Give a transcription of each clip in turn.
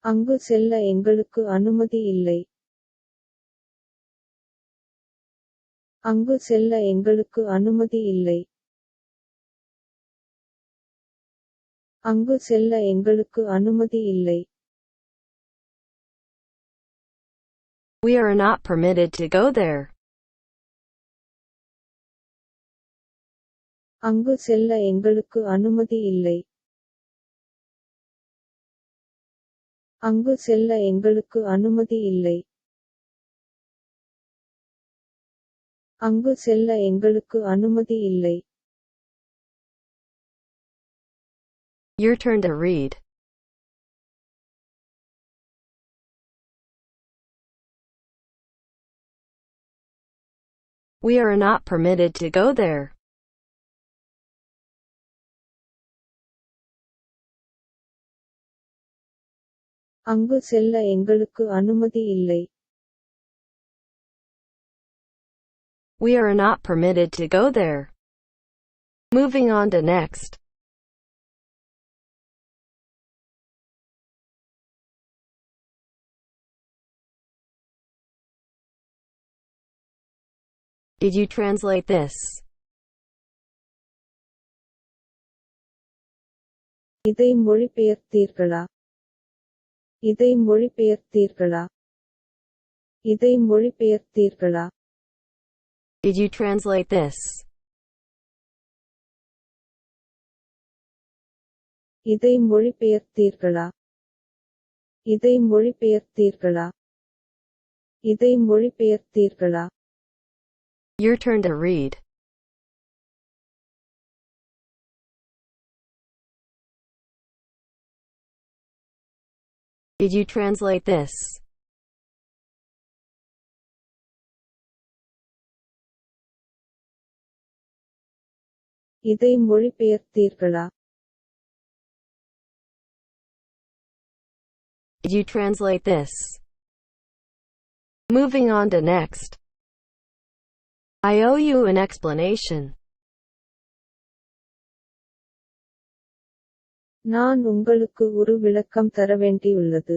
அங்கு செல்ல எங்களுக்கு அனுமதி இல்லை. அங்கு செல்ல எங்களுக்கு அனுமதி இல்லை. அங்கு செல்ல எங்களுக்கு அனுமதி இல்லை. We are not permitted to go there. அங்கு செல்ல எங்களுக்கு அனுமதி இல்லை. அங்கு செல்ல எங்களுக்கு அனுமதி இல்லை. அங்கு செல்ல எங்களுக்கு அனுமதி இல்லை. Your turn to read. We are not permitted to go there. அங்கு செல்ல எங்களுக்கு அனுமதி இல்லை. We are not permitted to go there. Moving on to next. Did you translate this? இதை மொழிபெயர்த்தீர்களா? இதை மொழிபெயர்த்தீர்களா? இதை மொழிபெயர்த்தீர்களா? Did you translate this? இதை மொழிபெயர்த்தீர்களா? இதை மொழிபெயர்த்தீர்களா? இதை மொழிபெயர்த்தீர்களா? Your turn to read. Did you translate this? இதை மொழிபெயர்த்தீர்களா? Did you translate this? Moving on to next. I owe you an explanation. நான் உங்களுக்கு ஒரு விளக்கம் தர வேண்டியுள்ளது.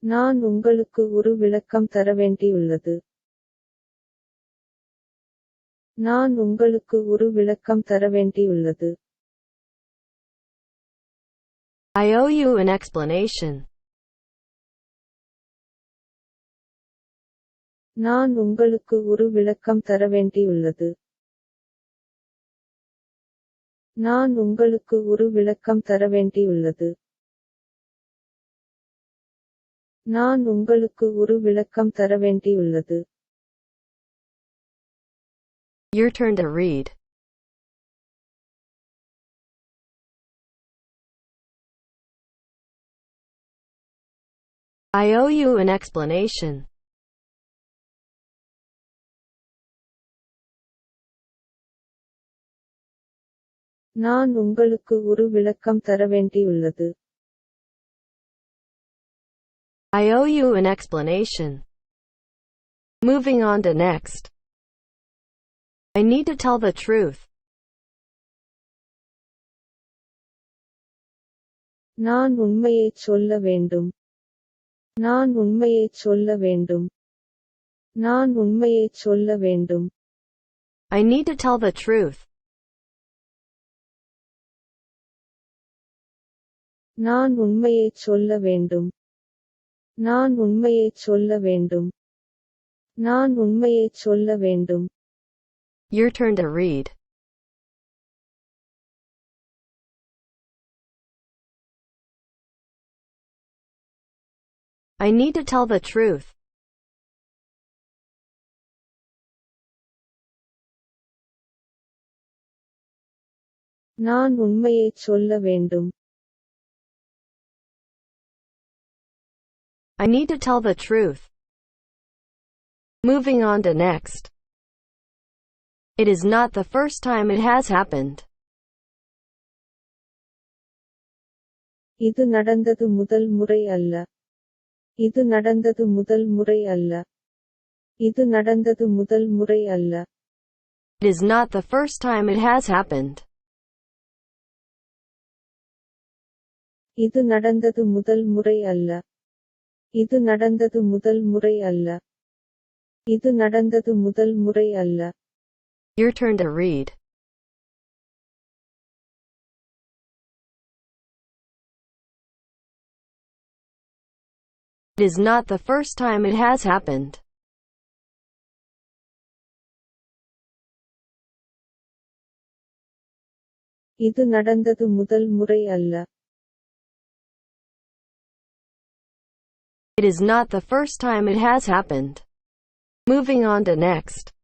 நான் உங்களுக்கு ஒரு விளக்கம் தர வேண்டியுள்ளது. நான் உங்களுக்கு ஒரு விளக்கம் தர வேண்டியுள்ளது. I owe you an explanation. நான் உங்களுக்கு ஒரு விளக்கம் தர வேண்டியுள்ளது. நான் உங்களுக்கு ஒரு விளக்கம் தர வேண்டியுள்ளது. நான் உங்களுக்கு ஒரு விளக்கம் தர வேண்டியுள்ளது. Your turn to read. I owe you an explanation. நான் உங்களுக்கு ஒரு விளக்கம் தர வேண்டியுள்ளது. I owe you an explanation. Moving on to next. I need to tell the truth. நான் உண்மையைச் சொல்ல வேண்டும். நான் உண்மையைச் சொல்ல வேண்டும். நான் உண்மையைச் சொல்ல வேண்டும். I need to tell the truth. நான் உண்மையைச் சொல்ல வேண்டும். நான் உண்மையைச் சொல்ல வேண்டும். நான் உண்மையைச் சொல்ல வேண்டும். Your turn to read. I need to tell the truth. நான் உண்மையைச் சொல்ல வேண்டும். I need to tell the truth. Moving on to next. It is not the first time it has happened. இது நடந்தது முதல் முறை அல்ல. இது நடந்தது முதல் முறை அல்ல. இது நடந்தது முதல் முறை அல்ல. It is not the first time it has happened. இது நடந்தது முதல் முறை அல்ல. இது நடந்தது முதல் முறை அல்ல. இது நடந்தது முதல் முறை அல்ல. Your turn to read. It is not the first time it has happened. இது நடந்தது முதல் முறை அல்ல. It is not the first time it has happened. Moving on to next.